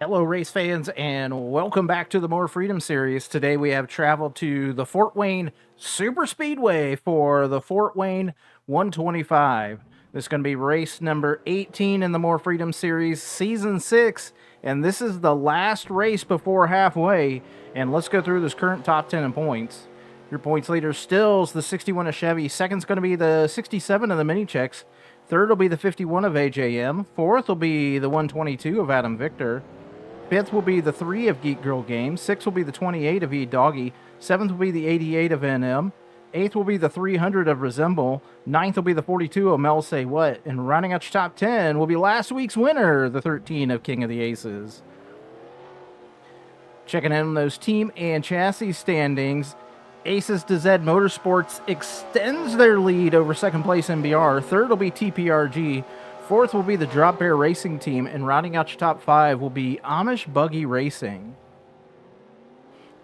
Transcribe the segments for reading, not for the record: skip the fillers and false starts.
Hello, race fans, and welcome back to the More Freedom series. Today we have traveled to the Fort Wayne Super Speedway for the Fort Wayne 125. This is going to be race number 18 in the More Freedom series, season 6, and this is the last race before halfway. And let's go through this current top 10 in points. Your points leader still is the 61 of Chevy. Second's going to be the 67 of the Mini Checks. Third will be the 51 of AJM. Fourth will be the 122 of Adam Victor. Fifth will be the 3 of Geek Girl Games. Sixth will be the 28 of E-Doggy. Seventh will be the 88 of NM. Eighth will be the 300 of Resemble. Ninth will be the 42 of Mel Say What. And rounding out your top 10 will be last week's winner, the 13 of King of the Aces. Checking in on those team and chassis standings, Acez to Zed Motorsports extends their lead over second place MBR. Third will be TPRG. Fourth will be the Drop Bear Racing Team, and rounding out your top 5 will be Amish Buggy Racing.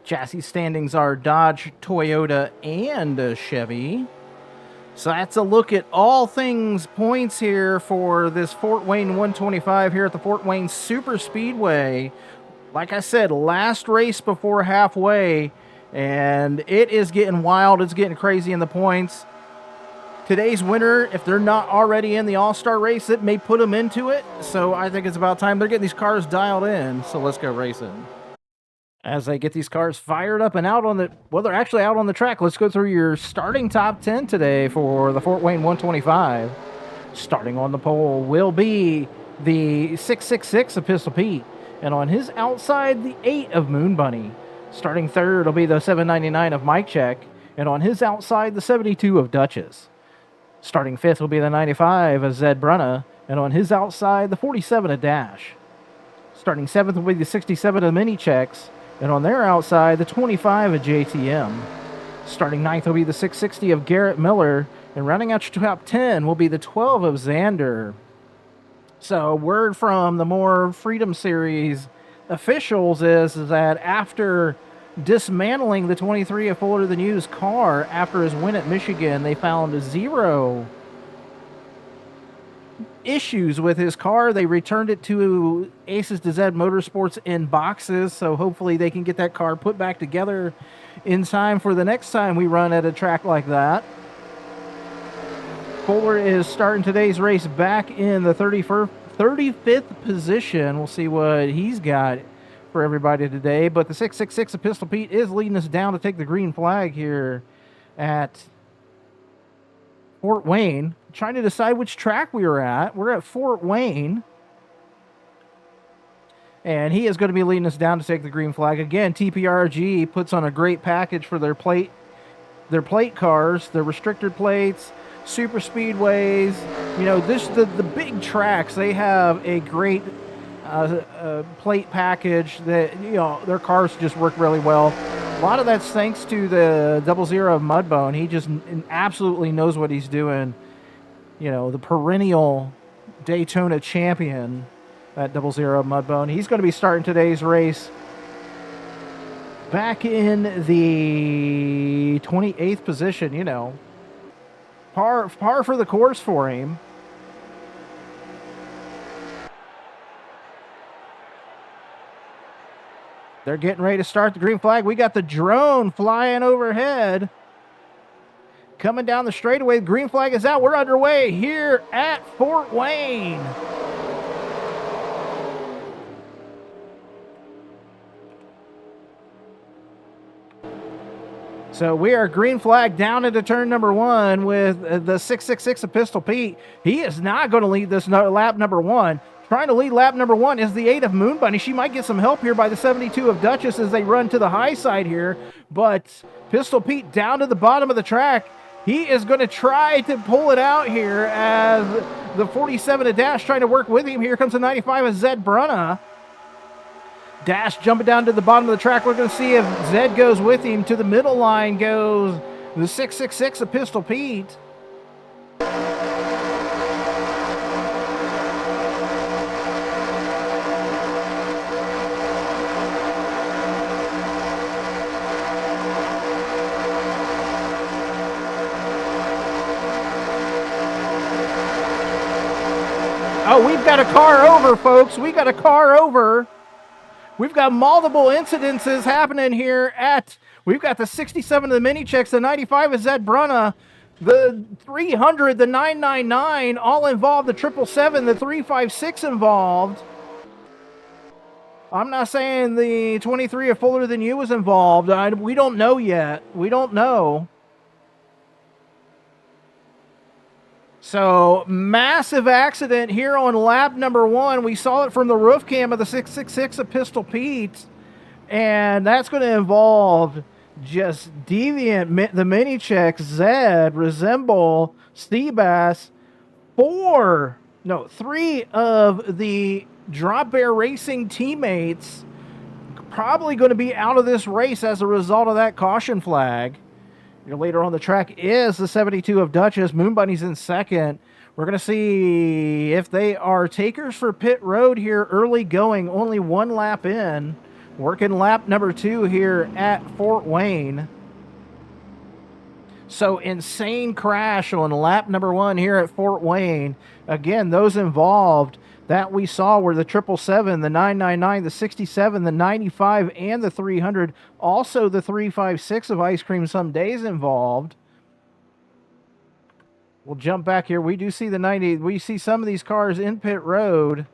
Chassis standings are Dodge, Toyota, and Chevy. So that's a look at all things points here for this Fort Wayne 125 here at the Fort Wayne Super Speedway. Like I said, last race before halfway, and it is getting wild. It's getting crazy in the points. Today's winner, if they're not already in the All-Star race, it may put them into it. So I think it's about time they're getting these cars dialed in. So let's go racing. As they get these cars fired up and out on the, well, they're actually out on the track. Let's go through your starting top 10 today for the Fort Wayne 125. Starting on the pole will be the 666 of Pistol Pete. And on his outside, the 8 of Moon Bunny. Starting third will be the 799 of Mike Check. And on his outside, the 72 of Duchess. Starting fifth will be the 95 of Zed Brunna, and on his outside, the 47 of Dash. Starting seventh will be the 67 of Mini Checks, and on their outside, the 25 of JTM. Starting ninth will be the 660 of Garrett Miller, and rounding out your top 10 will be the 12 of Xander. So, word from the More Freedom Series officials is that after dismantling the 23 of Fuller Than You's car after his win at Michigan, they found 0 issues with his car. They returned it to Acez to Zed Motorsports in boxes, so hopefully they can get that car put back together in time for the next time we run at a track like that. Fuller is starting today's race back in the 35th position. We'll see what he's got for everybody today, but the 666 of Pistol Pete is leading us down to take the green flag here at Fort Wayne. Trying to decide which track we were at. We're at Fort Wayne, and he is going to be leading us down to take the green flag. Again, TPRG puts on a great package for their plate cars, their restricted plates, super speedways. You know, the big tracks, they have a great plate package that, you know, their cars just work really well. A lot of that's thanks to the 00 of Mudbone. He just absolutely knows what he's doing. You know, the perennial Daytona champion, that 00 of Mudbone. He's going to be starting today's race back in the 28th position. You know, par for the course for him. They're getting ready to start the green flag. We got the drone flying overhead. Coming down the straightaway. The green flag is out. We're underway here at Fort Wayne. So we are green flag down into turn number 1 with the 666 of Pistol Pete. He is not going to lead this lap number 1. Trying to lead lap number 1 is the 8 of Moon Bunny. She might get some help here by the 72 of Duchess as they run to the high side here. But Pistol Pete down to the bottom of the track. He is going to try to pull it out here as the 47 of Dash trying to work with him. Here comes the 95 of Zed Brunna. Dash jumping down to the bottom of the track. We're going to see if Zed goes with him. To the middle line goes the 666 of Pistol Pete. Oh, we've got a car over, folks. We got a car over. We've got multiple incidences happening here we've got the 67 of the mini checks, the 95 of Zed Brunna, the 300, the 999, all involved, the 777, the 356 involved. I'm not saying the 23 of Fuller Than You was involved. We don't know yet. We don't know. So, massive accident here on lap number 1. We saw it from the roof cam of the 666 of Pistol Pete. And that's going to involve just Deviant, the mini checks, Zed, Resemble, Seabass, 3 of the Drop Bear Racing teammates probably going to be out of this race as a result of that caution flag. Later on the track is the 72 of Duchess. Moon Bunny's in second. We're going to see if they are takers for pit road here early going. Only 1 lap in. Working lap number 2 here at Fort Wayne. So insane crash on lap number 1 here at Fort Wayne. Again, those involved that we saw were the 777, the 999, the 67, the 95, and the 300. Also the 356 of Ice Cream Some Days involved. We'll jump back here. We do see the 90. We see some of these cars in pit road.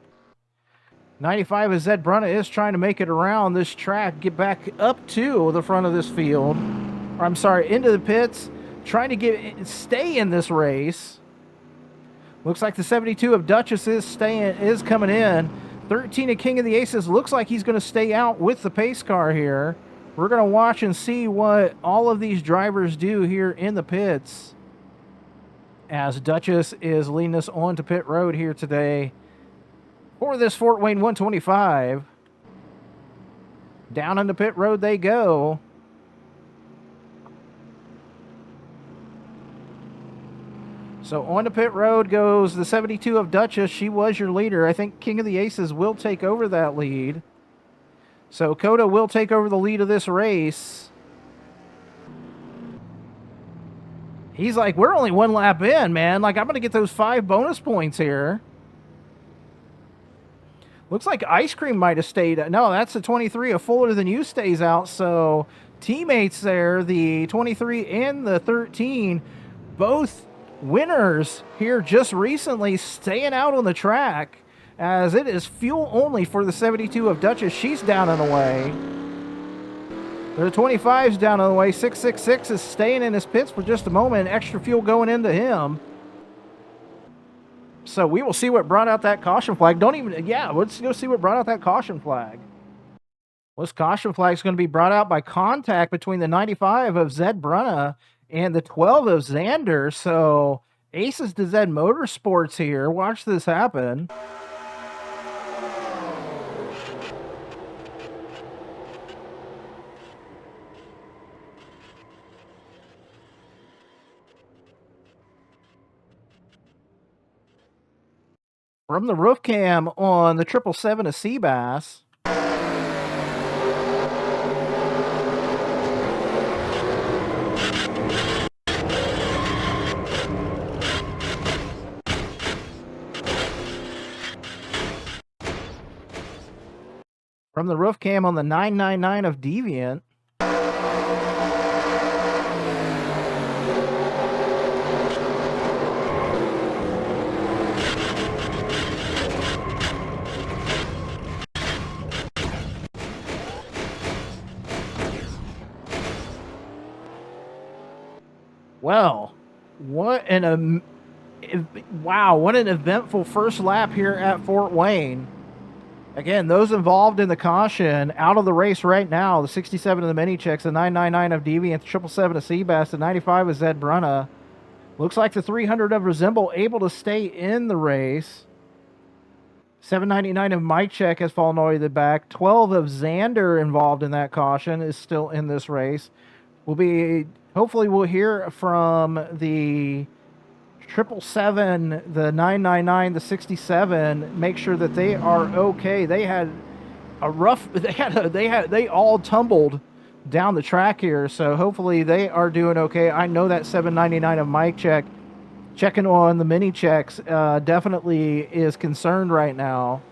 95 of Zed Brunna is trying to make it around this track, get back up to the front of this field. Or, I'm sorry, into the pits, trying to stay in this race. Looks like the 72 of Duchess is coming in. 13 of King of the Aces looks like he's going to stay out with the pace car here. We're going to watch and see what all of these drivers do here in the pits as Duchess is leading us on to pit road here today for this Fort Wayne 125. Down on the pit road they go. So on the pit road goes the 72 of Duchess. She was your leader. I think King of the Aces will take over that lead. So Coda will take over the lead of this race. He's like, we're only 1 lap in, man. Like, I'm going to get those 5 bonus points here. Looks like Ice Cream might have stayed. No, that's the 23 of Fuller Than You stays out. So teammates there, the 23 and the 13, both winners here just recently, staying out on the track as it is fuel only for the 72 of Duchess. She's down and away. The 25's down and away. 666 is staying in his pits for just a moment. Extra fuel going into him. So we will see what brought out that caution flag. Let's go see what brought out that caution flag. Well, this caution flag is going to be brought out by contact between the 95 of Zed Brunna and the 12 of Xander. So Acez to Zed Motorsports here. Watch this happen. From the roof cam on the 777 of Seabass. From the roof cam on the 999 of Deviant. Well, what an eventful first lap here at Fort Wayne. Again, those involved in the caution out of the race right now. The 67 of the mini checks, the 999 of Deviant, the 777 of Seabass, the 95 of Zed Brunna. Looks like the 300 of Resemble able to stay in the race. 799 of Mike Check has fallen all the way to the back. 12 of Xander involved in that caution is still in this race. Hopefully we'll hear from the 777, the 999, the 67, make sure that they are okay. They had a rough, they all tumbled down the track here, so hopefully they are doing okay. I know that 799 of Mike Check, checking on the mini checks, definitely is concerned right now.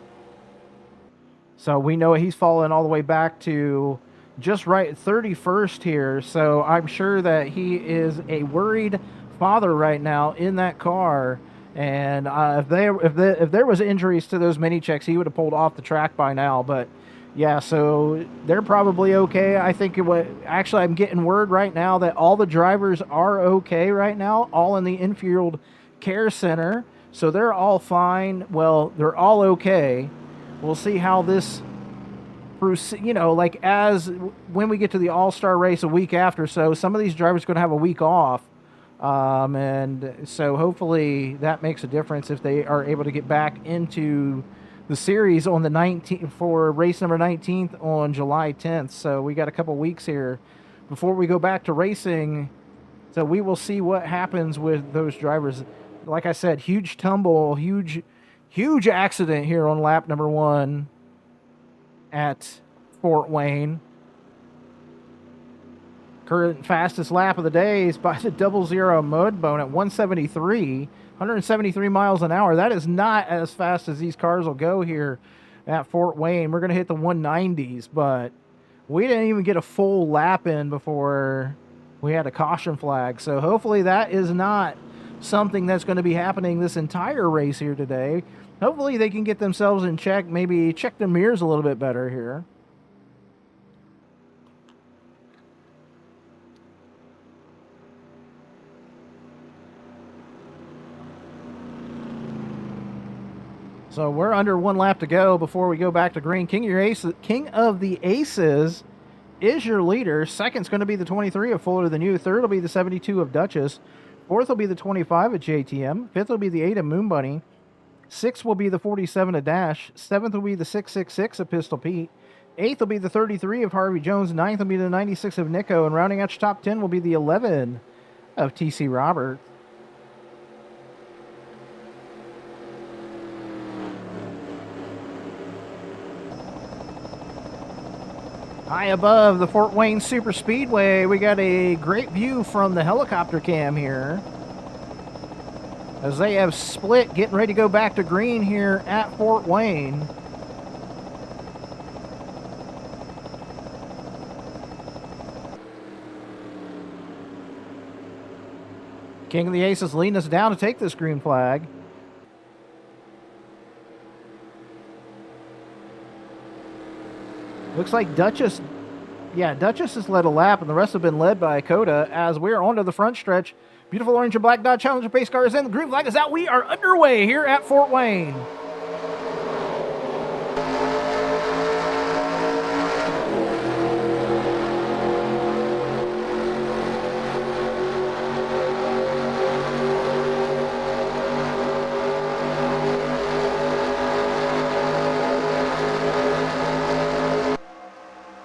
So we know he's fallen all the way back to just right 31st here. So I'm sure that he is a worried father right now in that car. And if there was injuries to those mini checks, he would have pulled off the track by now. But yeah, so they're probably okay. I think actually I'm getting word right now that all the drivers are okay right now, all in the infield care center. So they're all fine. Well, they're all okay. We'll see how this, like as when we get to the All-Star race a week after. So some of these drivers are going to have a week off. And so hopefully that makes a difference if they are able to get back into the series on the 19th for race number 19th on July 10th. So we got a couple weeks here before we go back to racing. So we will see what happens with those drivers. Like I said, huge tumble, huge accident here on lap number 1 at Fort Wayne. Current fastest lap of the day is by the 00 Mud Bone at 173 miles an hour. That is not as fast as these cars will go here at Fort Wayne. We're going to hit the 190s, but we didn't even get a full lap in before we had a caution flag. So hopefully that is not something that's going to be happening this entire race here today. Hopefully they can get themselves in check, maybe check their mirrors a little bit better here. So we're under 1 lap to go before we go back to green. King of the Aces is your leader. Second's going to be the 23 of Fuller Than You. Third will be the 72 of Duchess. Fourth will be the 25 of JTM. Fifth will be the 8 of Moon Bunny. Sixth will be the 47 of Dash. Seventh will be the 666 of Pistol Pete. Eighth will be the 33 of Harvey Jones. Ninth will be the 96 of Nico. And rounding out your top 10 will be the 11 of TC Robert. High above the Fort Wayne Super Speedway, we got a great view from the helicopter cam here, as they have split, getting ready to go back to green here at Fort Wayne. King of the Aces leading us down to take this green flag. Looks like Duchess has led a lap, and the rest have been led by Coda, as we're onto the front stretch. Beautiful orange and black Dodge Challenger pace car is in. The green flag is out. We are underway here at Fort Wayne.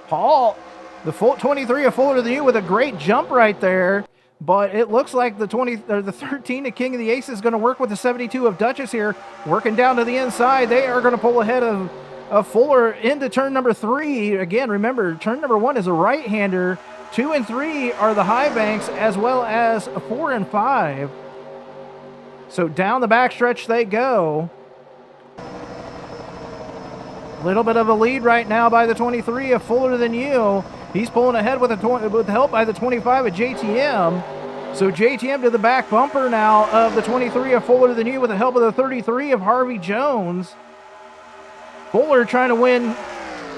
Paul, the full 23 of Fuller Than You with a great jump right there. But it looks like the 13 of King of the Ace is going to work with the 72 of Duchess here, working down to the inside. They are going to pull ahead of Fuller into turn number 3. Again, remember, turn number 1 is a right-hander. 2 and 3 are the high banks, as well as 4 and 5. So down the backstretch they go. Little bit of a lead right now by the 23 of Fuller Than You. He's pulling ahead with help by the 25 of JTM. So JTM to the back bumper now of the 23 of Fuller Than You with the help of the 33 of Harvey Jones. Fuller trying to win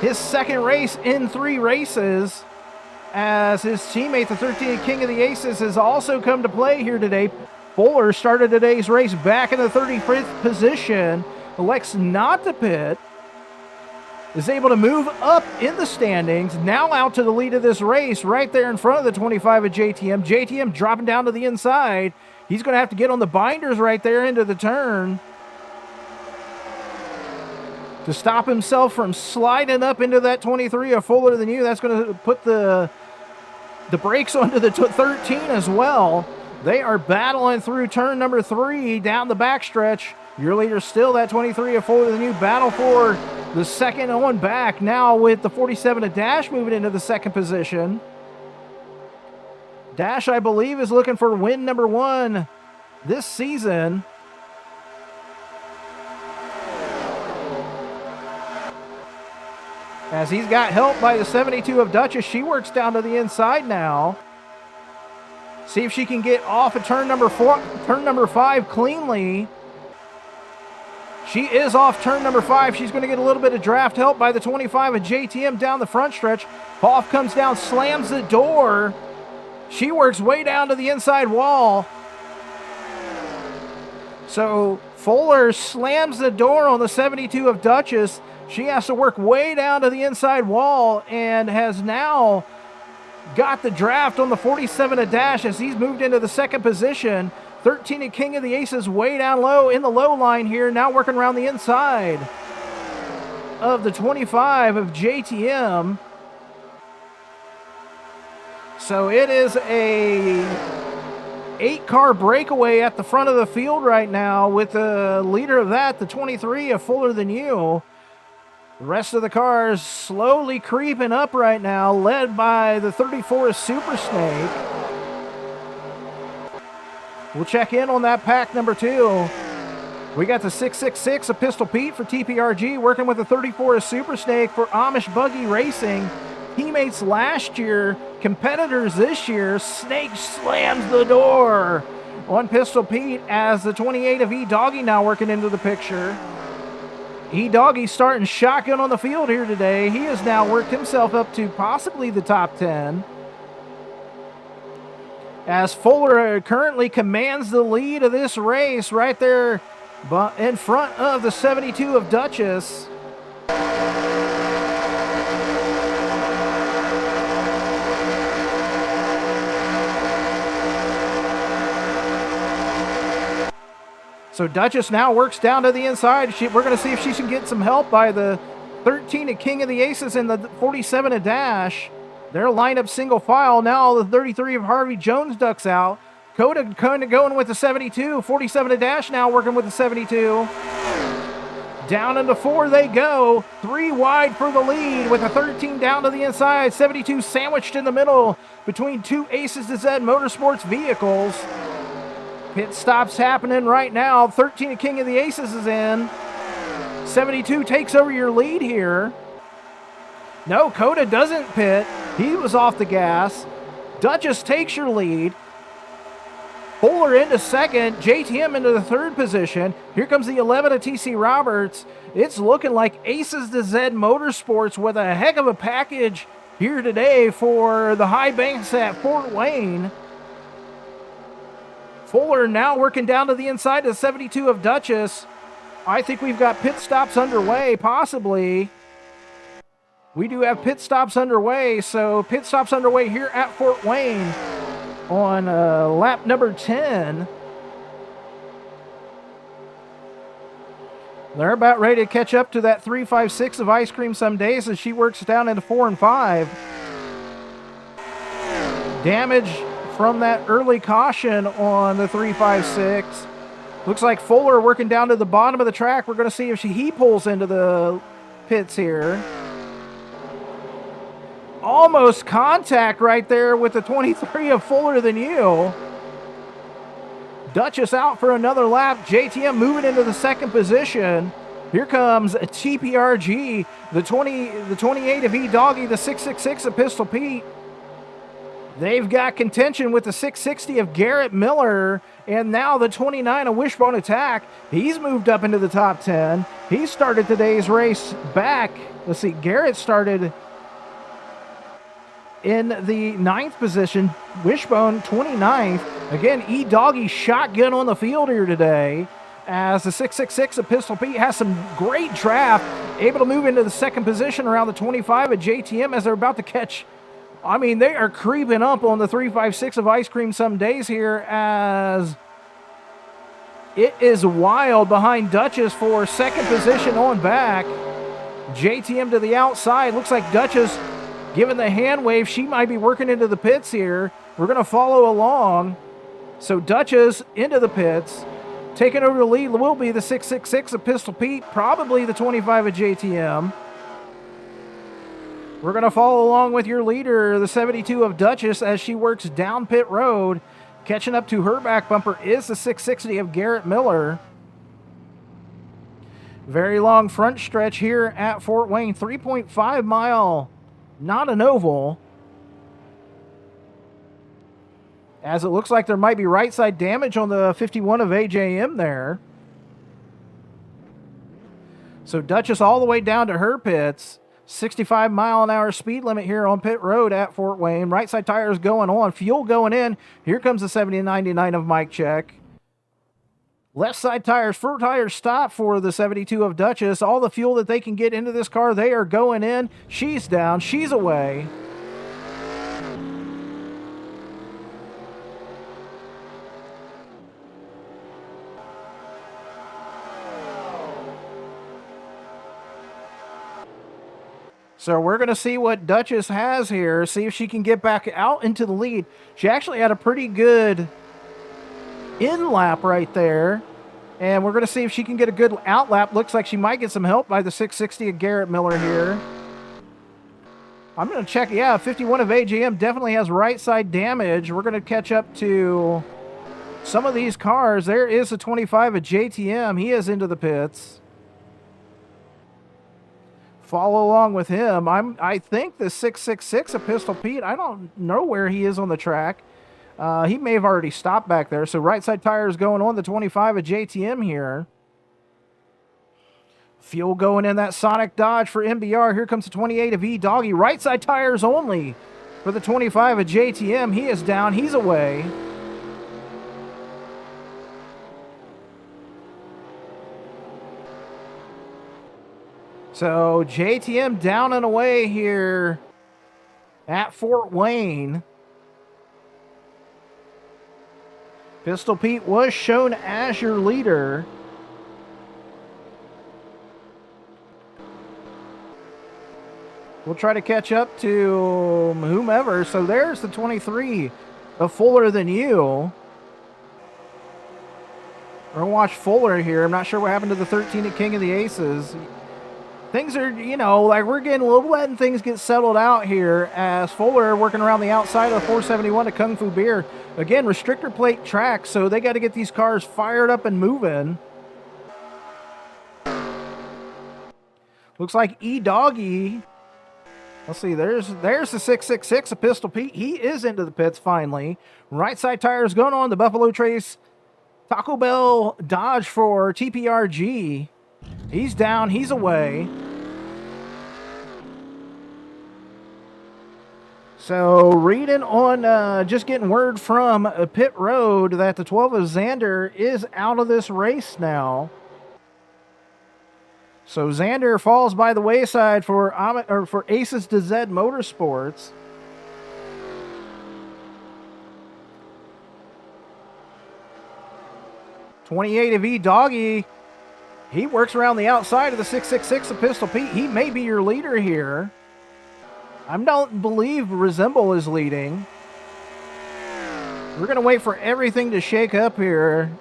his second race in 3 races, as his teammate, the 13 King of the Aces, has also come to play here today. Fuller started today's race back in the 35th position, elects not to pit, is able to move up in the standings, now out to the lead of this race, right there in front of the 25 of JTM. JTM dropping down to the inside. He's going to have to get on the binders right there into the turn to stop himself from sliding up into that 23 of Fuller Than You. That's going to put the brakes onto the 13 as well. They are battling through turn number 3 down the backstretch. Your leader still that 23 of Fuller Than You. Battle for the second on back now with the 47 of Dash moving into the second position. Dash, I believe, is looking for win number 1 this season. as he's got help by the 72 of Duchess. She works down to the inside now. See if she can get off of turn number 5 cleanly. She is off turn number 5. She's going to get a little bit of draft help by the 25 of JTM down the front stretch. Hoff comes down, slams the door. She works way down to the inside wall. So Fuller slams the door on the 72 of Duchess. She has to work way down to the inside wall and has now got the draft on the 47 of Dash as he's moved into the second position. 13 and King of the Aces way down low in the low line here, now working around the inside of the 25 of JTM. So it is a 8-car breakaway at the front of the field right now with the leader of that, the 23 of Fuller Than You. The rest of the cars slowly creeping up right now, led by the 34 of Super Snake. We'll check in on that pack number 2. We got the 666 of Pistol Pete for TPRG working with the 34 of Super Snake for Amish Buggy Racing. Teammates last year, competitors this year. Snake slams the door on Pistol Pete as the 28 of E-Doggy now working into the picture. E-Doggy starting shotgun on the field here today. He has now worked himself up to possibly the top 10. As Fuller currently commands the lead of this race right there in front of the 72 of Duchess. So Duchess now works down to the inside. We're going to see if she can get some help by the 13 of King of the Aces and the 47 of Dash. They're lined up single file. Now the 33 of Harvey Jones ducks out. Coda kind of going with the 72. 47 of Dash now working with the 72. Down into 4 they go. 3 wide for the lead with the 13 down to the inside. 72 sandwiched in the middle between 2 Aces to Zed Motorsports vehicles. Pit stops happening right now. 13 of King of the Aces is in. 72 takes over your lead here. No, Coda doesn't pit. He was off the gas. Duchess takes your lead. Fuller into second. JTM into the third position. Here comes the 11 of TC Roberts. It's looking like Aces to Zed Motorsports with a heck of a package here today for the high banks at Fort Wayne. Fuller now working down to the inside of the 72 of Duchess. I think we've got pit stops underway, possibly. We do have pit stops underway, so pit stops underway here at Fort Wayne on lap number 10. They're about ready to catch up to that 356 of Ice Cream Some Days as she works down into 4 and 5. Damage from that early caution on the 356. Looks like Fuller working down to the bottom of the track. We're going to see if he pulls into the pits here. Almost contact right there with the 23 of Fuller Than You. Duchess out for another lap. JTM moving into the second position. Here comes a TPRG, the 28 of E-Doggy, the 666 of Pistol Pete. They've got contention with the 660 of Garrett Miller, and now the 29 of Wishbone Attack. He's moved up into the top 10. He started today's race back. Let's see, Garrett started in the 9th position. Wishbone 29th. Again, E-Doggy shotgun on the field here today as the 666 of Pistol Pete has some great draft. Able to move into the second position around the 25 of JTM as they're about to catch. I mean, they are creeping up on the 356 of Ice Cream Some Days here as it is wild behind Duchess for second position on back. JTM to the outside. Looks like Duchess giving the hand wave. She might be working into the pits here. We're going to follow along. So Duchess into the pits. Taking over the lead will be the 666 of Pistol Pete, probably the 25 of JTM. We're going to follow along with your leader, the 72 of Duchess, as she works down pit road. Catching up to her back bumper is the 660 of Garrett Miller. Very long front stretch here at Fort Wayne. 3.5 mile, not an oval. As it looks like there might be right side damage on the 51 of AJM there. So Duchess all the way down to her pits. 65 mile an hour speed limit here on pit road at Fort Wayne. Right side tires going on, fuel going in. Here comes the 70-99 of Mike Check. Left side tires, front tires stop for the 72 of Duchess. All the fuel that they can get into this car, they are going in. She's down, she's away. So we're going to see what Duchess has here, see if she can get back out into the lead. She actually had a pretty good in lap right there. And we're going to see if she can get a good out lap. Looks like she might get some help by the 660 of Garrett Miller here. I'm going to check. Yeah, 51 of AGM definitely has right side damage. We're going to catch up to some of these cars. There is a 25 of JTM. He is into the pits. Follow along with him. I think the 666 of Pistol Pete, I don't know where he is on the track. He may have already stopped back there. So right side tires going on the 25 of JTM here. Fuel going in that Sonic Dodge for MBR. Here comes the 28 of E-Doggy. Right side tires only for the 25 of JTM. He is down. He's away. So JTM down and away here at Fort Wayne. Pistol Pete was shown as your leader. We'll try to catch up to whomever. So there's the 23 of Fuller Than You. We're going to watch Fuller here. I'm not sure what happened to the 13 at King of the Aces. Things are, you know, like we're getting a little letting things get settled out here as Fuller working around the outside of the 471 of Kung Fu Beer. Again, restrictor plate track, so they got to get these cars fired up and moving. Looks like E-Doggy. Let's see, there's the 666 of Pistol Pete. He is into the pits finally. Right side tires going on the Buffalo Trace Taco Bell Dodge for TPRG. He's down, he's away. So reading on, just getting word from pit road that the 12 of Xander is out of this race now. So Xander falls by the wayside for Acez to Zed Motorsports. .28 of E-Doggy. He works around the outside of the 666 of Pistol Pete. He may be your leader here. I don't believe Resemble is leading. We're going to wait for everything to shake up here.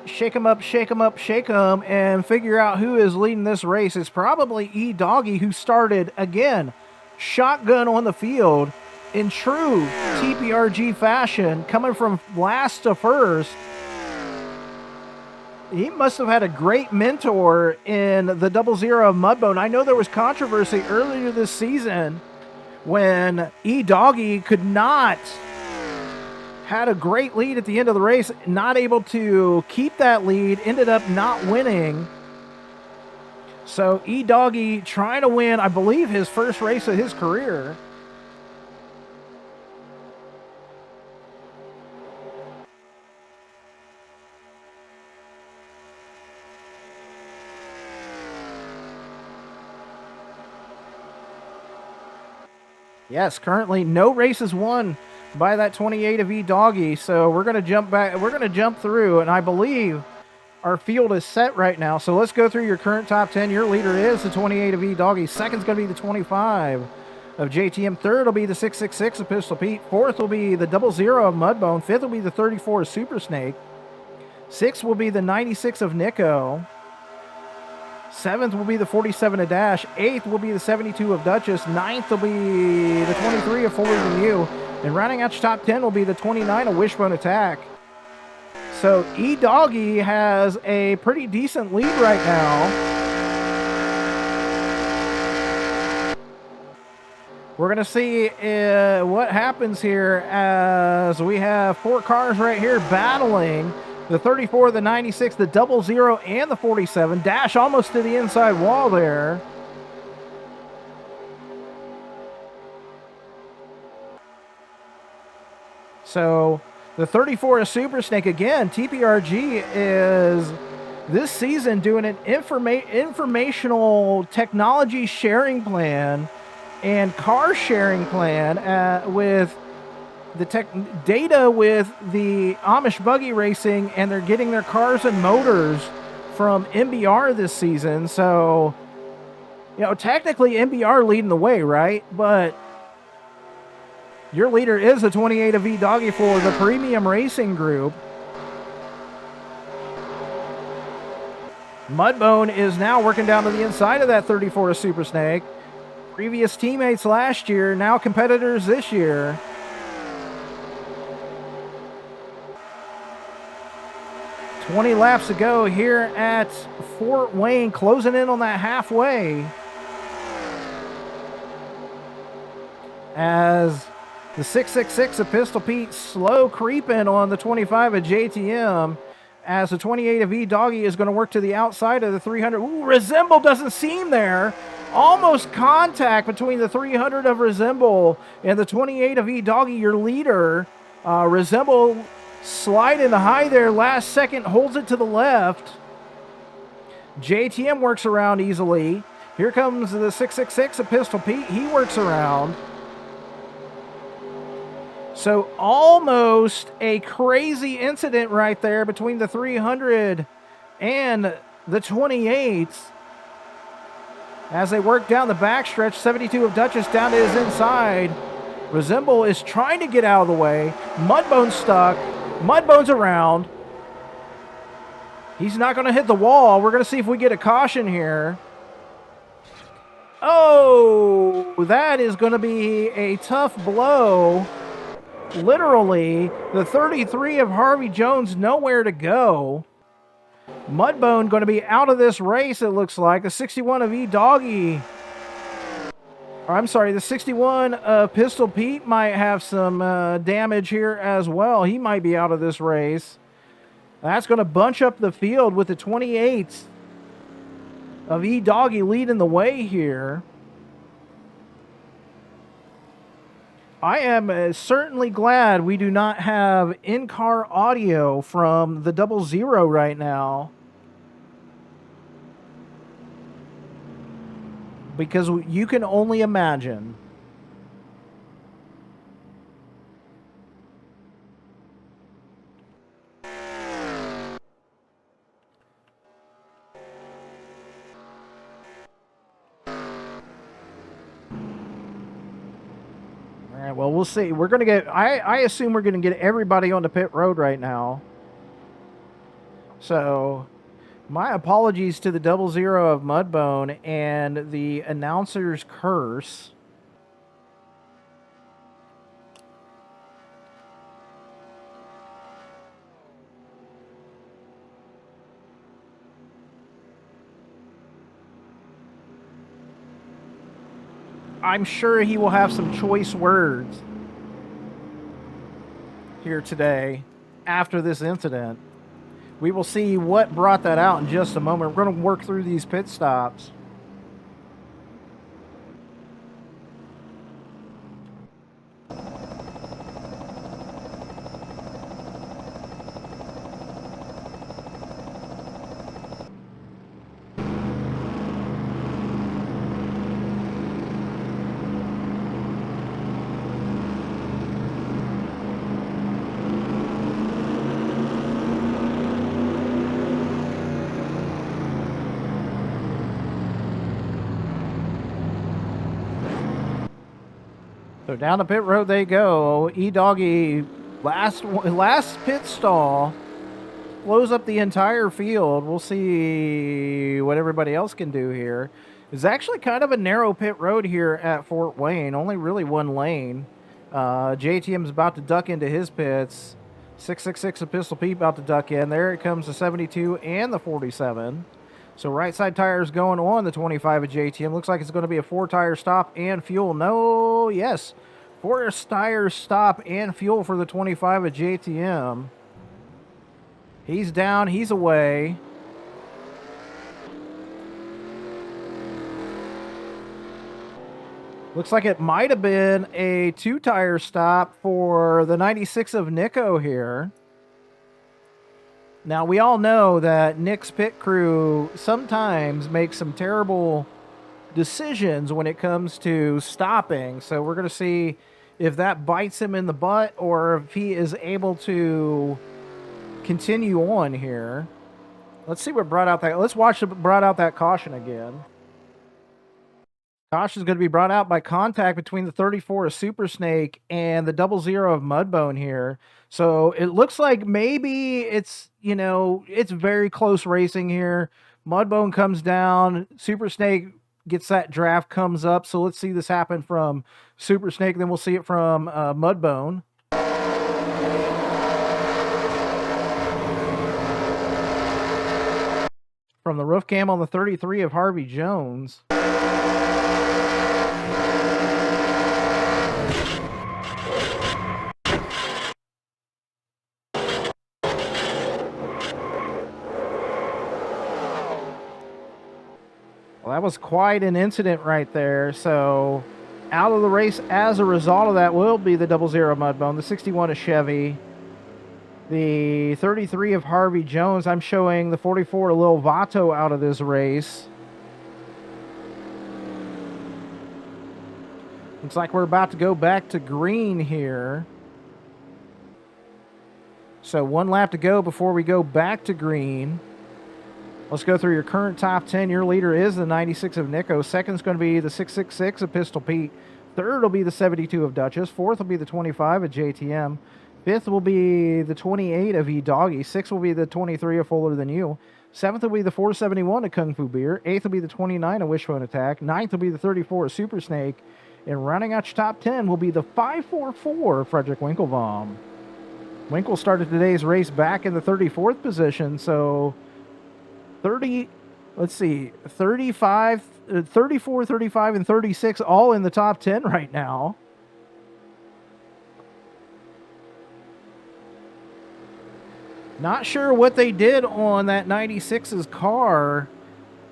Shake them up, shake them up, shake them, and figure out who is leading this race. It's probably E-Doggy, who started, again, shotgun on the field in true TPRG fashion, coming from last to first. He must have had a great mentor in the 00 of Mudbone. I know there was controversy earlier this season when E-Doggy could not, had a great lead at the end of the race, not able to keep that lead, ended up not winning. So E-Doggy trying to win, I believe, his first race of his career. Yes, currently no races won by that 28 of E-Doggy. So we're going to jump back. We're going to jump through, and I believe our field is set right now. So let's go through your current top 10. Your leader is the 28 of E-Doggy. Second's going to be the 25 of JTM. Third will be the 666 of Pistol Pete. Fourth will be the 00 of Mudbone. Fifth will be the 34 of Super Snake. Sixth will be the 96 of Nico. Seventh will be the 47 of Dash. Eighth will be the 72 of Duchess. Ninth will be the 23 of Fuller Than You. And rounding out your top 10 will be the 29 of Wishbone Attack. So E-Doggy has a pretty decent lead right now. We're going to see what happens here as we have 4 cars right here battling. The 34, the 96, the 00, and the 47. Dash almost to the inside wall there. So the 34 is Super Snake again. TPRG is this season doing an informational technology sharing plan and car sharing plan with the data with the Amish buggy racing, and they're getting their cars and motors from MBR this season. So, you know, technically MBR leading the way, right? But your leader is the 28 of E-Doggy for the Premium Racing Group. Mudbone is now working down to the inside of that 34 of Super Snake. Previous teammates last year, now competitors this year. $20 laps to go here at Fort Wayne, closing in on that halfway. As the 666 of Pistol Pete slow creeping on the 25 of JTM, as the 28 of E-Doggy is going to work to the outside of the 300. Ooh, Resemble doesn't seem there. Almost contact between the 300 of Resemble and the 28 of E-Doggy, your leader. Resemble sliding high there, last second, holds it to the left. JTM works around easily. Here comes the 666 of Pistol Pete. He works around. So almost a crazy incident right there between the 300 and the 28. As they work down the backstretch, 72 of Duchess down to his inside. Resemble is trying to get out of the way. Mudbone's stuck. Mudbone's around. He's not going to hit the wall. We're going to see if we get a caution here. Oh, that is going to be a tough blow. Literally, the 33 of Harvey Jones nowhere to go. Mudbone going to be out of this race, it looks like. The 61 of E-Doggy. I'm sorry, the 61 of Pistol Pete might have some damage here as well. He might be out of this race. That's going to bunch up the field with the 28 of E-Doggy leading the way here. I am certainly glad we do not have in-car audio from the 00 right now, because you can only imagine. Well, we'll see. We're going to get, I assume we're going to get everybody on the pit road right now. So, my apologies to the 00 of Mudbone and the announcer's curse. I'm sure he will have some choice words here today after this incident. We will see what brought that out in just a moment. We're going to work through these pit stops. So down the pit road they go. E-Doggy, last pit stall, blows up the entire field. We'll see what everybody else can do here. It's actually kind of a narrow pit road here at Fort Wayne. Only really one lane. JTM's about to duck into his pits. 666 of Pistol Pete about to duck in. There it comes the 72 and the 47. So right side tires going on the 25 of JTM. Looks like it's going to be a 4-tire stop and fuel. No, yes. 4-tire stop and fuel for the 25 of JTM. He's down. He's away. Looks like it might have been a 2-tire stop for the 96 of Nico here. Now, we all know that Nick's pit crew sometimes makes some terrible decisions when it comes to stopping. So we're going to see if that bites him in the butt or if he is able to continue on here. Let's see what brought out that. Let's watch what brought out that caution again. Caution is going to be brought out by contact between the 34 of Super Snake and the 00 of Mudbone here. So it looks like maybe it's, you know, it's very close racing here. Mudbone comes down. Super Snake gets that draft, comes up. So let's see this happen from Super Snake. Then we'll see it from Mudbone. From the roof cam on the 33 of Harvey Jones. Well, that was quite an incident right there. So out of the race as a result of that will be the 00 Mudbone, the 61 of Chevy, the 33 of Harvey Jones. I'm showing the 44 of Lil Vato out of this race. Looks like we're about to go back to green here. So 1 lap to go before we go back to green. Let's go through your current top 10. Your leader is the 96 of Nico. Second's going to be the 666 of Pistol Pete. Third will be the 72 of Duchess. Fourth will be the 25 of JTM. Fifth will be the 28 of E-Doggy. Sixth will be the 23 of Fuller Than You. Seventh will be the 471 of Kung Fu Beer. Eighth will be the 29 of Wishbone Attack. Ninth will be the 34 of Super Snake. And rounding out your top 10 will be the 544 of Frederick Winklebaum. Winkle started today's race back in the 34th position, so 34, 35, and 36 all in the top 10 right now. Not sure what they did on that 96's car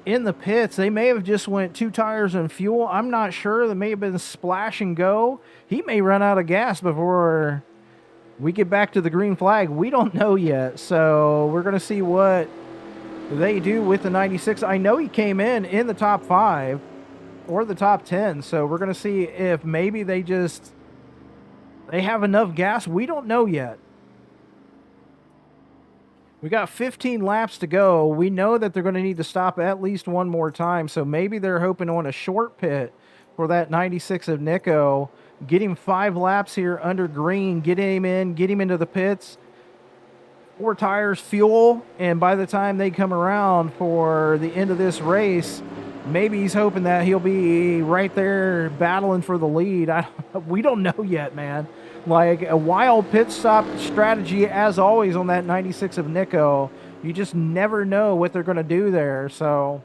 in the pits. They may have just went 2 tires and fuel. I'm not sure. They may have been splash and go. He may run out of gas before we get back to the green flag. We don't know yet. So we're going to see what they do with the 96. I know he came in the top 5 or the top 10. So we're going to see if maybe they have enough gas. We don't know yet. We got 15 laps to go. We know that they're going to need to stop at least one more time. So maybe they're hoping on a short pit for that 96 of Nico. Get him 5 laps here under green. Get him in. Get him into the pits. 4 tires, fuel. And by the time they come around for the end of this race, maybe he's hoping that he'll be right there battling for the lead. We don't know yet, man. Like a wild pit stop strategy, as always, on that 96 of Nico. You just never know what they're going to do there. So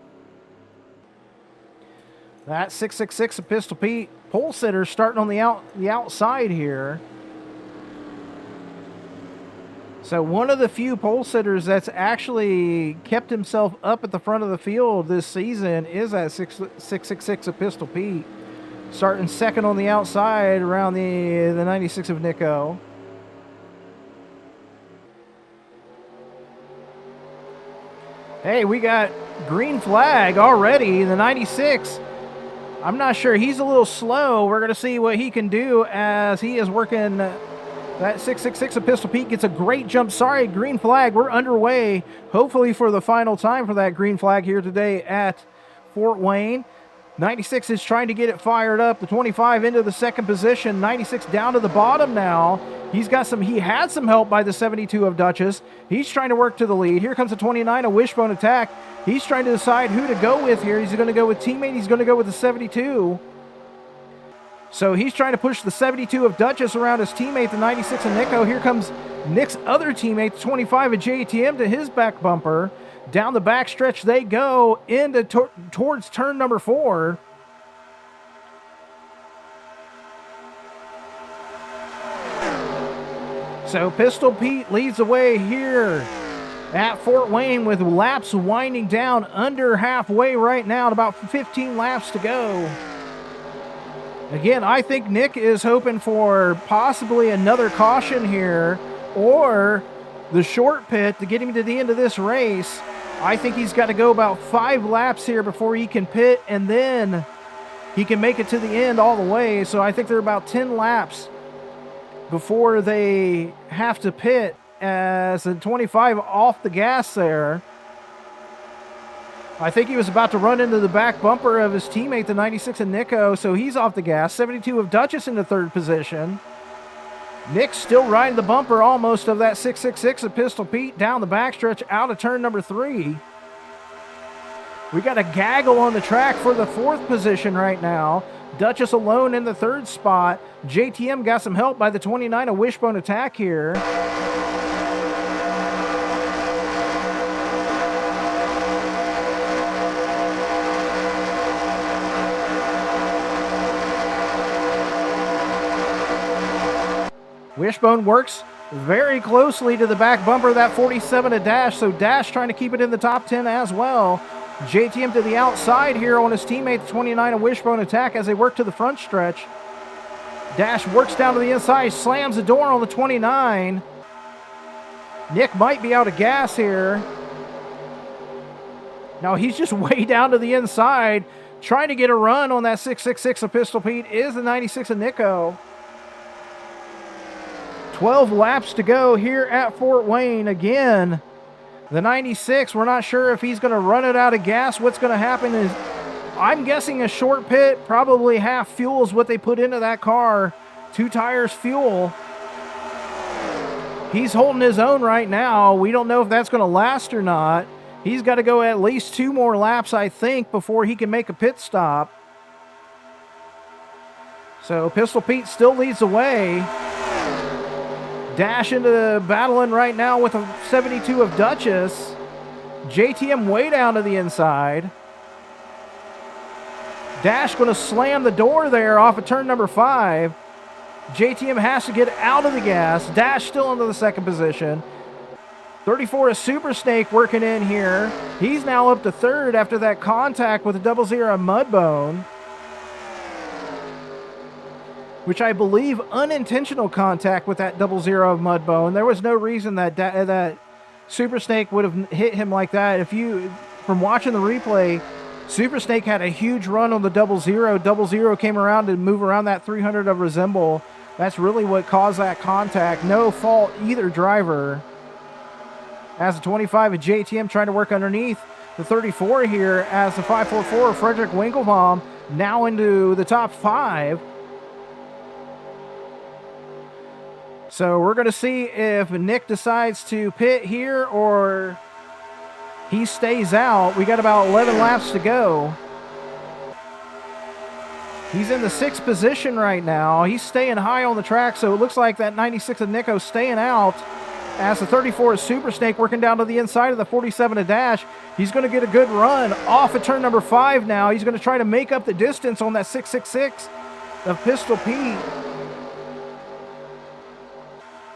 that 666 of Pistol Pete. Pole sitter starting on the outside here. So one of the few pole sitters that's actually kept himself up at the front of the field this season is that 666 of Pistol Pete. Starting second on the outside around the 96 of Nico. Hey, we got green flag already. The 96. I'm not sure. He's a little slow. We're going to see what he can do as he is working. That 666 of Pistol Pete gets a great jump. Sorry, green flag. We're underway, hopefully for the final time for that green flag here today at Fort Wayne. 96 is trying to get it fired up. The 25 into the second position. 96 down to the bottom now. He had some help by the 72 of Duchess. He's trying to work to the lead. Here comes the 29 of Wishbone Attack. He's trying to decide who to go with here. He's going to go with teammate. He's going to go with the 72. So he's trying to push the 72 of Duchess around his teammate, the 96 of Nico. Here comes Nick's other teammate, the 25 of JTM, to his back bumper. Down the backstretch they go into towards turn number 4. So Pistol Pete leads the way here at Fort Wayne with laps winding down under halfway right now, at about 15 laps to go. Again, I think Nick is hoping for possibly another caution here or the short pit to get him to the end of this race. I think he's got to go about 5 laps here before he can pit, and then he can make it to the end all the way. So I think they're about 10 laps before they have to pit, as the 25 off the gas there. I think he was about to run into the back bumper of his teammate, the 96 of Nico, so he's off the gas. 72 of Duchess in the 3rd position. Nick's still riding the bumper almost of that 666 of Pistol Pete down the backstretch out of turn number 3. We got a gaggle on the track for the 4th position right now. Duchess alone in the 3rd spot. JTM got some help by the 29 of Wishbone Attack here. Wishbone works very closely to the back bumper of that 47 of Dash, so Dash trying to keep it in the top 10 as well. JTM to the outside here on his teammate, the 29 of Wishbone Attack, as they work to the front stretch. Dash works down to the inside, slams the door on the 29. Nick might be out of gas here. No, he's just way down to the inside. Trying to get a run on that 666 of Pistol Pete is the 96 of Nico. 12 laps to go here at Fort Wayne. Again, the 96, we're not sure if he's going to run it out of gas. What's going to happen is, I'm guessing a short pit, probably half fuel is what they put into that car. 2 tires fuel. He's holding his own right now. We don't know if that's going to last or not. He's got to go at least 2 more laps, I think, before he can make a pit stop. So Pistol Pete still leads the way. Dash into battling right now with a 72 of Duchess. JTM way down to the inside. Dash going to slam the door there off of turn number 5. JTM has to get out of the gas. Dash still into the 2nd position. 34 is Super Snake working in here. He's now up to 3rd after that contact with a 00 Mudbone, which I believe unintentional contact with that 00 of Mudbone. There was no reason that that Super Snake would have hit him like that. If you, from watching the replay, Super Snake had a huge run on the 00. 00 came around to move around that 300 of Resemble. That's really what caused that contact. No fault either driver. As the 25 of JTM trying to work underneath the 34 here, as the 544 of Frederick Winklebaum now into the top 5. So we're going to see if Nick decides to pit here or he stays out. We got about 11 laps to go. He's in the 6th position right now. He's staying high on the track, so it looks like that 96 of Nico staying out. As the 34 is Super Snake working down to the inside of the 47 of Dash. He's going to get a good run off of turn number 5 now. He's going to try to make up the distance on that 666 of Pistol Pete.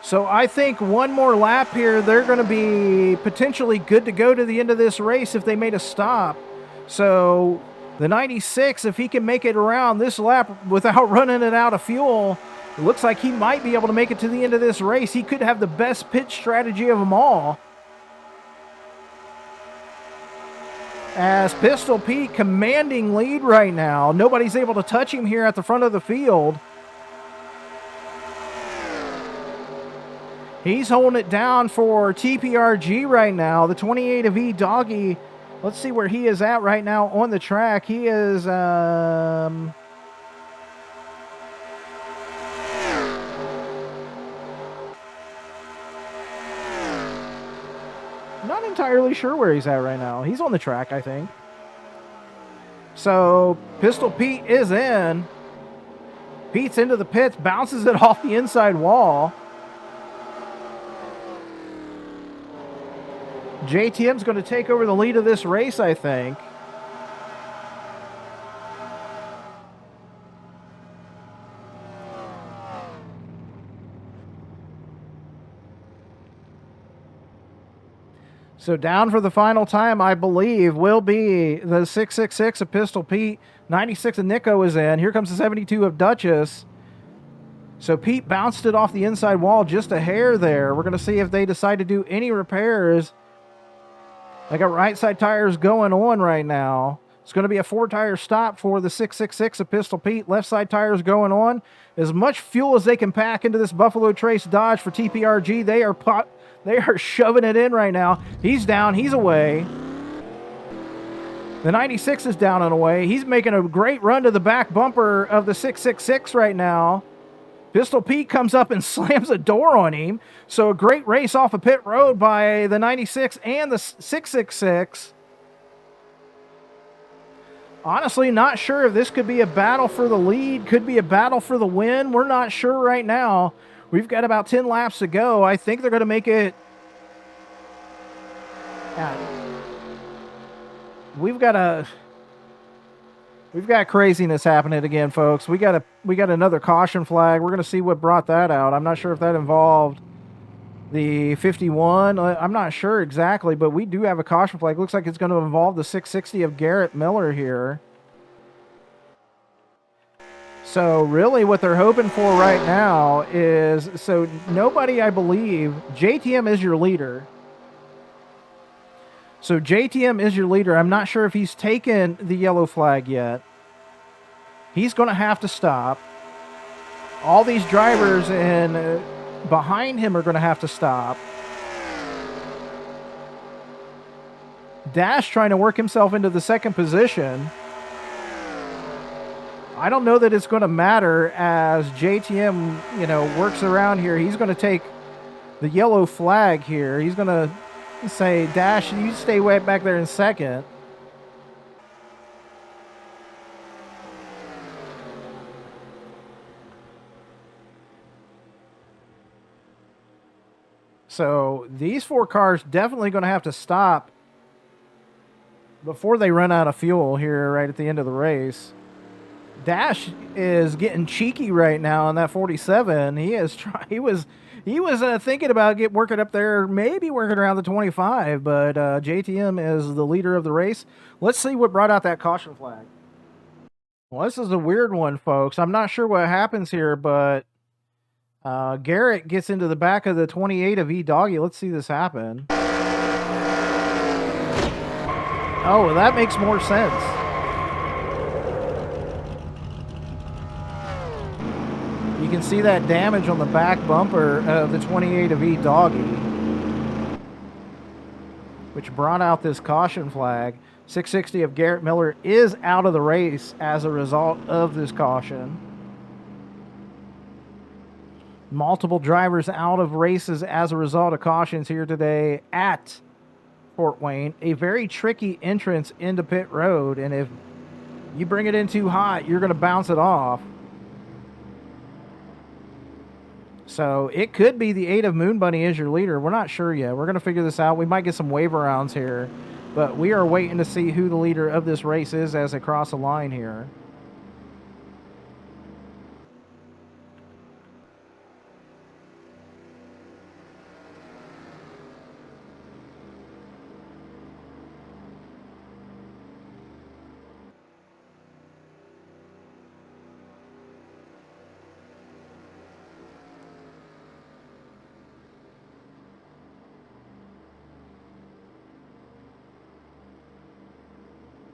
So I think one more lap here, they're going to be potentially good to go to the end of this race if they made a stop. So the 96, if he can make it around this lap without running it out of fuel, it looks like he might be able to make it to the end of this race. He could have the best pit strategy of them all. As Pistol Pete commanding lead right now. Nobody's able to touch him here at the front of the field. He's holding it down for TPRG right now. The 28 of E Doggy. Let's see where he is at right now on the track. He is not entirely sure where he's at right now. He's on the track, I think. So Pistol Pete is in. Pete's into the pits, bounces it off the inside wall. JTM's going to take over the lead of this race, I think. So down for the final time, I believe, will be the 666 of Pistol Pete. 96 of Nico is in. Here comes the 72 of Duchess. So Pete bounced it off the inside wall just a hair there. We're going to see if they decide to do any repairs. They got right side tires going on right now. It's going to be a 4-tire stop for the 666 of Pistol Pete. Left side tires going on. As much fuel as they can pack into this Buffalo Trace Dodge for TPRG. They are shoving it in right now. He's down. He's away. The 96 is down and away. He's making a great run to the back bumper of the 666 right now. Pistol Pete comes up and slams a door on him. So a great race off of pit road by the 96 and the 666. Honestly, not sure if this could be a battle for the lead, could be a battle for the win. We're not sure right now. We've got about 10 laps to go. I think they're going to make it. We've got craziness happening again, folks. We got another caution flag. We're going to see what brought that out. I'm not sure if that involved the 51. I'm not sure exactly, but we do have a caution flag. Looks like it's going to involve the 660 of Garrett Miller here. So really what they're hoping for right now is, so nobody, I believe, JTM is your leader. So JTM is your leader. I'm not sure if he's taken the yellow flag yet. He's going to have to stop. All these drivers and behind him are going to have to stop. Dash trying to work himself into the second position. I don't know that it's going to matter as JTM, works around here. He's going to take the yellow flag here. He's going to say, Dash, you stay way back there in second. So these 4 cars definitely going to have to stop before they run out of fuel here right at the end of the race. Dash is getting cheeky right now on that 47. He was thinking about working up there, maybe working around the 25, but JTM is the leader of the race. Let's see what brought out that caution flag. Well, this is a weird one, folks. I'm not sure what happens here, but Garrett gets into the back of the 28 of E-Doggy. Let's see this happen. Oh, well, that makes more sense. You can see that damage on the back bumper of the 28 of E-Doggy, which brought out this caution flag. 660 of Garrett Miller is out of the race as a result of this caution. Multiple drivers out of races as a result of cautions here today at Fort Wayne. A very tricky entrance into pit road, and if you bring it in too hot, you're going to bounce it off. So it could be the 8 of Moon Bunny is your leader. We're not sure yet. We're going to figure this out. We might get some waiver rounds here, but we are waiting to see who the leader of this race is as they cross the line here.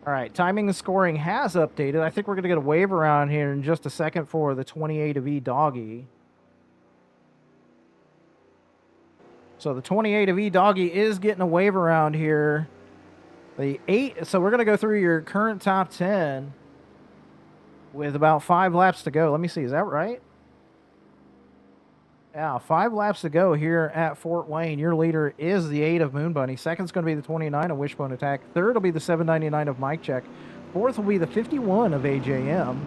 All right, timing and scoring has updated. I think we're going to get a wave around here in just a second for the 28 of E-Doggy. So the 28 of E-Doggy is getting a wave around here. The 8, so we're going to go through your current top 10 with about 5 laps to go. Let me see, is that right? Yeah, 5 laps to go here at Fort Wayne. Your leader is the 8 of Moon Bunny. Second's going to be the 29 of Wishbone Attack. Third will be the 799 of Mike Check. Fourth will be the 51 of AJM.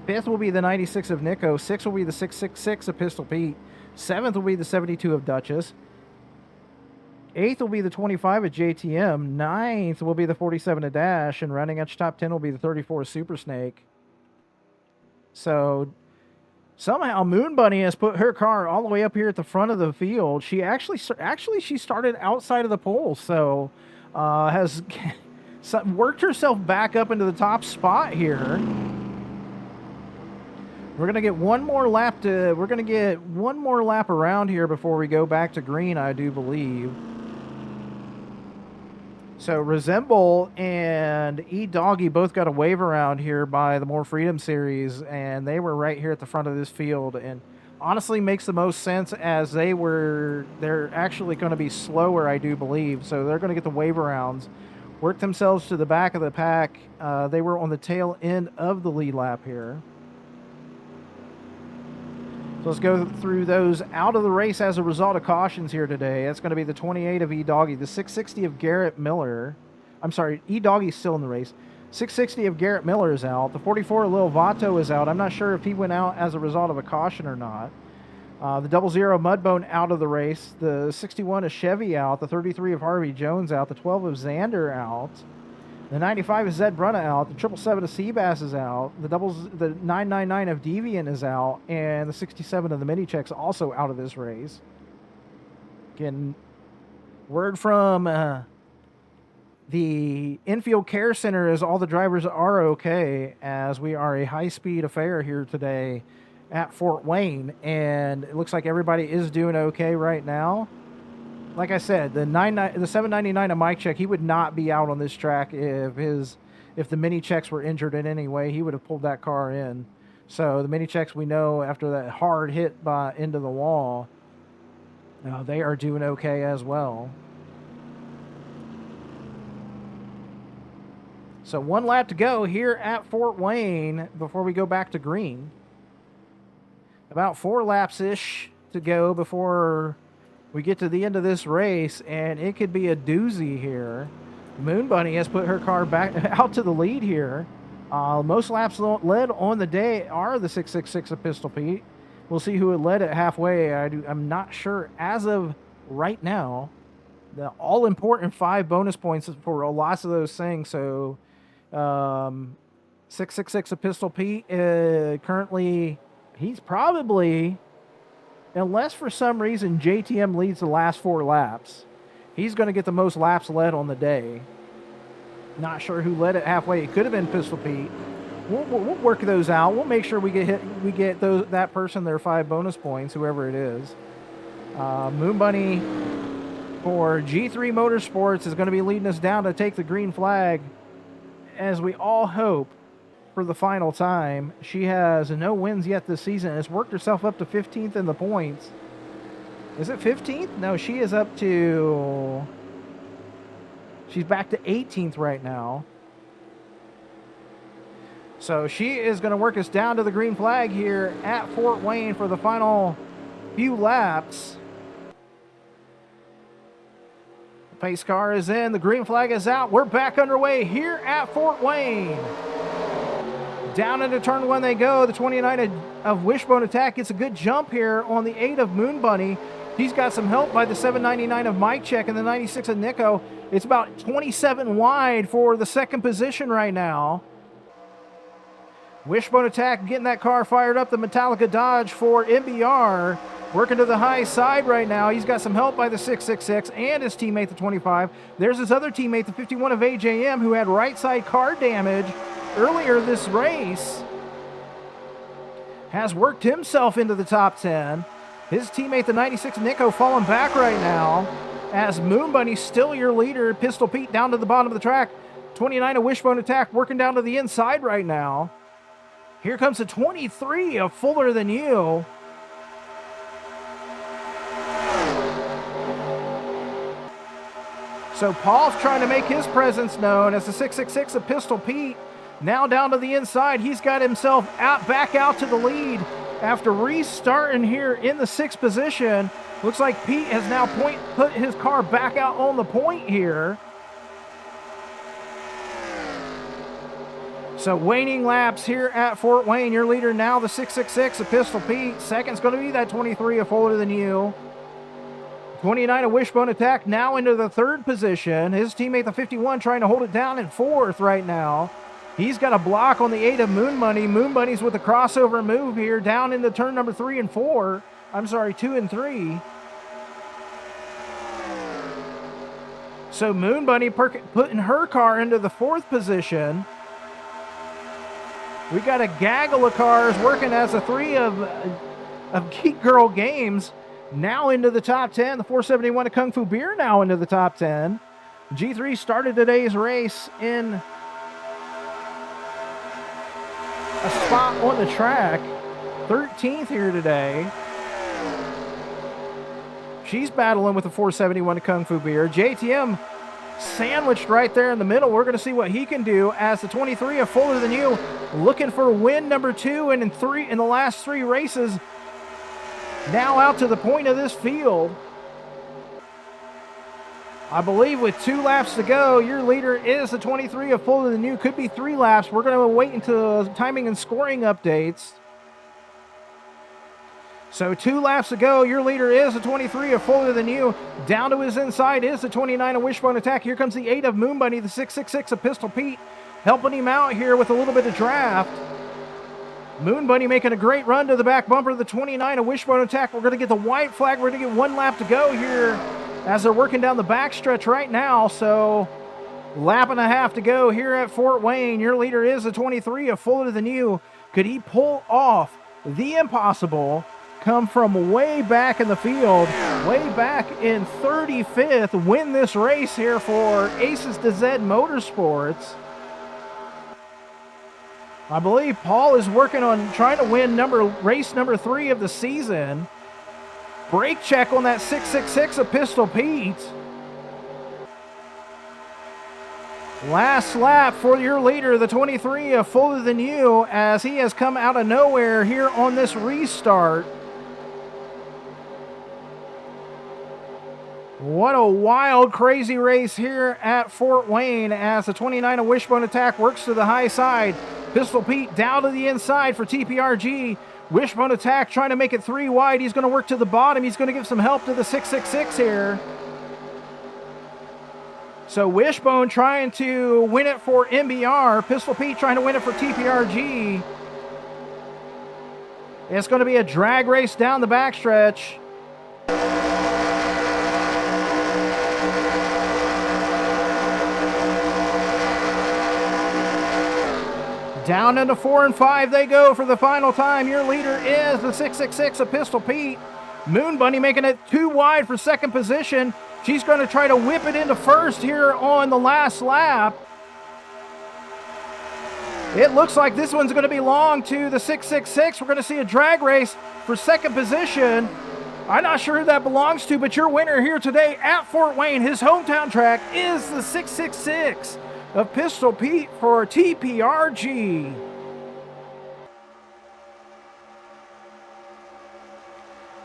5th will be the 96 of Nico. 6th will be the 666 of Pistol Pete. 7th will be the 72 of Duchess. 8th will be the 25 of JTM. 9th will be the 47 of Dash. And rounding out your top 10 will be the 34 of Super Snake. So somehow Moon Bunny has put her car all the way up here at the front of the field. She actually she started outside of the pole. So has worked herself back up into the top spot here. We're gonna get one more lap around here before we go back to green, I do believe. So Resemble and E-Doggy both got a wave around here by the More Freedom Series, and they were right here at the front of this field, and honestly makes the most sense as they're actually going to be slower, I do believe. So they're going to get the wave arounds, work themselves to the back of the pack. They were on the tail end of the lead lap here. So let's go through those out of the race as a result of cautions here today. That's going to be the 28 of E-Doggy, the 660 of Garrett Miller. I'm sorry, E-Doggy's still in the race. 660 of Garrett Miller is out. The 44 of Lil Vato is out. I'm not sure if he went out as a result of a caution or not. The 00 Mudbone out of the race. The 61 of Chevy out. The 33 of Harvey Jones out. The 12 of Xander out. The 95 of Zed Brunna out. The 777 of Seabass is out. The 999 of Deviant is out. And the 67 of the Mini Checks also out of this race. Again, word from the infield care center is all the drivers are okay, as we are a high-speed affair here today at Fort Wayne. And it looks like everybody is doing okay right now. Like I said, the 799 of Mike Check, he would not be out on this track if the Mini Checks were injured in any way. He would have pulled that car in. So the Mini Checks, we know after that hard hit into the wall, they are doing okay as well. So one lap to go here at Fort Wayne before we go back to green. About 4 laps-ish to go before we get to the end of this race, and it could be a doozy here. Moon Bunny has put her car back out to the lead here. Most laps led on the day are the 666 of Pistol Pete. We'll see who had led it halfway. I'm not sure as of right now. The all-important 5 bonus points for lots of those things. So 666 of Pistol Pete, currently, he's probably... Unless for some reason JTM leads the last 4 laps, he's going to get the most laps led on the day. Not sure who led it halfway. It could have been Pistol Pete. We'll work those out. We'll make sure we get that person their 5 bonus points, whoever it is. Moon Bunny for G3 Motorsports is going to be leading us down to take the green flag, as we all hope. For the final time. She has no wins yet this season. Has worked herself up to 15th in the points. Is it 15th? No, she is up to... She's back to 18th right now. So she is going to work us down to the green flag here at Fort Wayne for the final few laps. The pace car is in. The green flag is out. We're back underway here at Fort Wayne. Down into turn 1 they go. The 29 of Wishbone Attack gets a good jump here on the 8 of Moon Bunny. He's got some help by the 799 of Mike Check and the 96 of Nico. It's about 27 wide for the second position right now. Wishbone Attack getting that car fired up. The Metallica Dodge for MBR. Working to the high side right now. He's got some help by the 666 and his teammate, the 25. There's his other teammate, the 51 of AJM, who had right side car damage earlier this race. Has worked himself into the top 10. His teammate, the 96 Nico, falling back right now, as Moon Bunny still your leader. Pistol Pete down to the bottom of the track. 29 of Wishbone Attack working down to the inside right now. Here comes the 23 of Fuller Than You. So Paul's trying to make his presence known as the 666 of Pistol Pete. Now down to the inside. He's got himself back out to the lead after restarting here in the 6th position. Looks like Pete has now put his car back out on the point here. So waning laps here at Fort Wayne. Your leader now, the 666 of Pistol Pete. Second's going to be that 23 of Fuller Than You. 29 of Wishbone Attack now into the third position. His teammate, the 51, trying to hold it down in fourth right now. He's got a block on the 8 of Moon Bunny. Moon Bunny's with a crossover move here down into turn number 3 and 4. I'm sorry, 2 and 3. So Moon Bunny putting her car into the fourth position. We got a gaggle of cars working as a 3 of Geek Girl Games now into the top 10. The 471 of Kung Fu Beer now into the top 10. G3 started today's race in a spot on the track. 13th here today. She's battling with the 471 of Kung Fu Beer. JTM sandwiched right there in the middle. We're going to see what he can do as the 23 of Fuller Than You looking for win number 2 and in the last 3 races. Now out to the point of this field. I believe with 2 laps to go, your leader is the 23 of Fuller Than You. Could be 3 laps. We're going to wait until timing and scoring updates. So 2 laps to go. Your leader is the 23 of Fuller Than You. Down to his inside is the 29 of Wishbone Attack. Here comes the 8 of Moon Bunny, the 666 of Pistol Pete, helping him out here with a little bit of draft. Moon Bunny making a great run to the back bumper of the 29 of Wishbone Attack. We're going to get the white flag. We're going to get 1 lap to go here as they're working down the backstretch right now. So lap and a half to go here at Fort Wayne. Your leader is the 23 of Fuller Than You. Could he pull off the impossible? Come from way back in the field, way back in 35th, win this race here for Acez to Zed Motorsports. I believe Paul is working on trying to win race number 3 of the season. Brake check on that 666 of Pistol Pete. Last lap for your leader, the 23 of Fuller Than You, as he has come out of nowhere here on this restart. What a wild, crazy race here at Fort Wayne as the 29 of Wishbone Attack works to the high side. Pistol Pete down to the inside for TPRG. Wishbone Attack trying to make it 3 wide. He's going to work to the bottom. He's going to give some help to the 666 here. So Wishbone trying to win it for MBR. Pistol Pete trying to win it for TPRG. It's going to be a drag race down the backstretch. Down into 4 and 5 they go for the final time. Your leader is the 666 of Pistol Pete. Moon Bunny making it 2 wide for second position. She's going to try to whip it into first here on the last lap. It looks like this one's going to be long to the 666. We're going to see a drag race for second position. I'm not sure who that belongs to, but your winner here today at Fort Wayne, his hometown track, is the 666 of Pistol Pete for TPRG.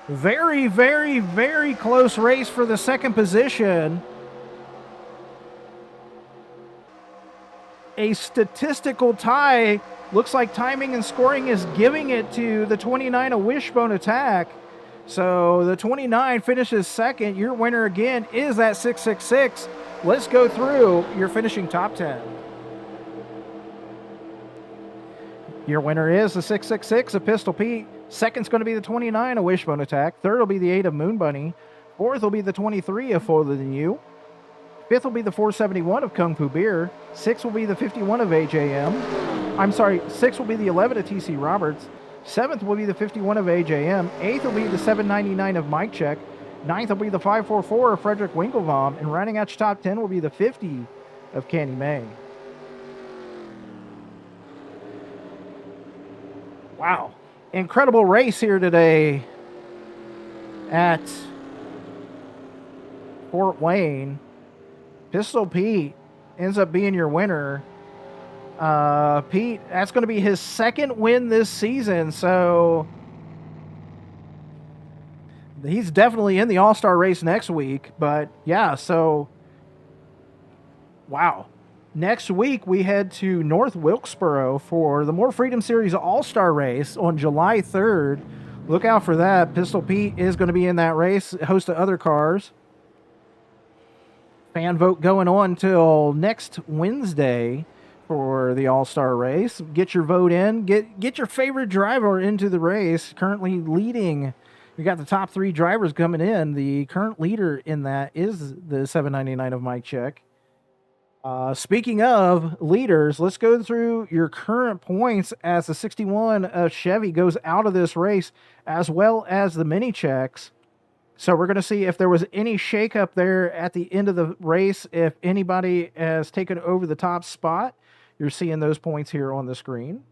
Very, very, very close race for the second position. A statistical tie. Looks like timing and scoring is giving it to the 29 of Wishbone Attack. So the 29 finishes second. Your winner again is that 666. Let's go through your finishing top 10. Your winner is the 666 of Pistol Pete. Second's going to be the 29 of Wishbone Attack. Third will be the 8 of Moon Bunny. Fourth will be the 23 of Fuller Than You. Fifth will be the 471 of Kung Fu Beer. Sixth will be the 51 of AJM. I'm sorry, sixth will be the 11 of TC Roberts. Seventh will be the 51 of AJM. Eighth will be the 799 of Mike Check. Ninth will be the 544 of Frederick Winklebaum. And rounding out your top 10 will be the 50 of Candy May. Wow. Incredible race here today at Fort Wayne. Pistol Pete ends up being your winner. Pete, that's going to be his second win this season, so he's definitely in the All-Star race next week. But yeah, so wow. Next week, we head to North Wilkesboro for the More Freedom Series All-Star Race on July 3rd. Look out for that. Pistol Pete is going to be in that race, a host of other cars. Fan vote going on till next Wednesday for the All-Star race. Get your vote in. Get your favorite driver into the race. Currently leading, we got the top 3 drivers coming in. The current leader in that is the 799 of Mike Check. Speaking of leaders, let's go through your current points as the 61 Chevy goes out of this race, as well as the mini checks. So we're going to see if there was any shakeup there at the end of the race, if anybody has taken over the top spot. You're seeing those points here on the screen.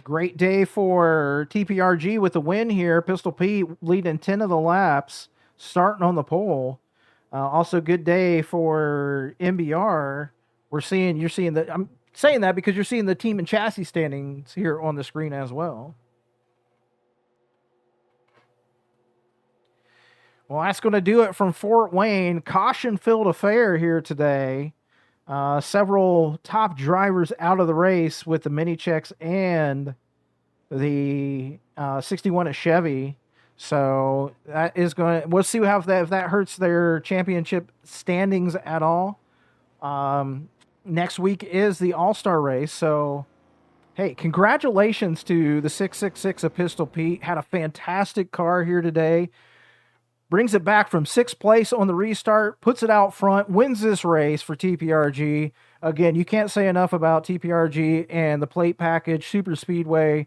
Great day for TPRG with the win here. Pistol Pete leading 10 of the laps, starting on the pole. Also, good day for MBR. You're seeing that. I'm saying that because you're seeing the team and chassis standings here on the screen as well. Well, that's going to do it from Fort Wayne. Caution-filled affair here today. Several top drivers out of the race with the mini checks and the 61 at Chevy. So that is going to, we'll see if that hurts their championship standings at all. Next week is the All-Star race. So, hey, congratulations to the 666 of Pistol Pete. Had a fantastic car here today. Brings it back from 6th place on the restart, puts it out front, wins this race for TPRG. Again, you can't say enough about TPRG and the plate package, Super Speedway,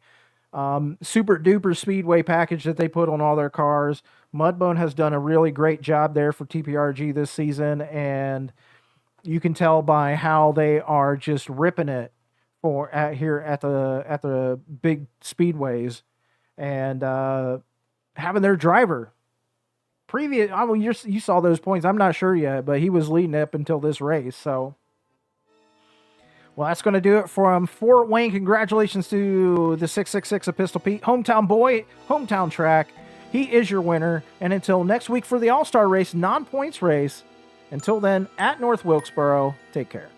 Super Duper Speedway package that they put on all their cars. Mudbone has done a really great job there for TPRG this season, and you can tell by how they are just ripping it here at the big speedways, and having their driver. You saw those points. I'm not sure yet, but he was leading up until this race. So, well, that's going to do it from Fort Wayne. Congratulations to the 666 of Pistol Pete. Hometown boy, hometown track. He is your winner. And until next week for the All-Star race, non-points race. Until then, at North Wilkesboro, take care.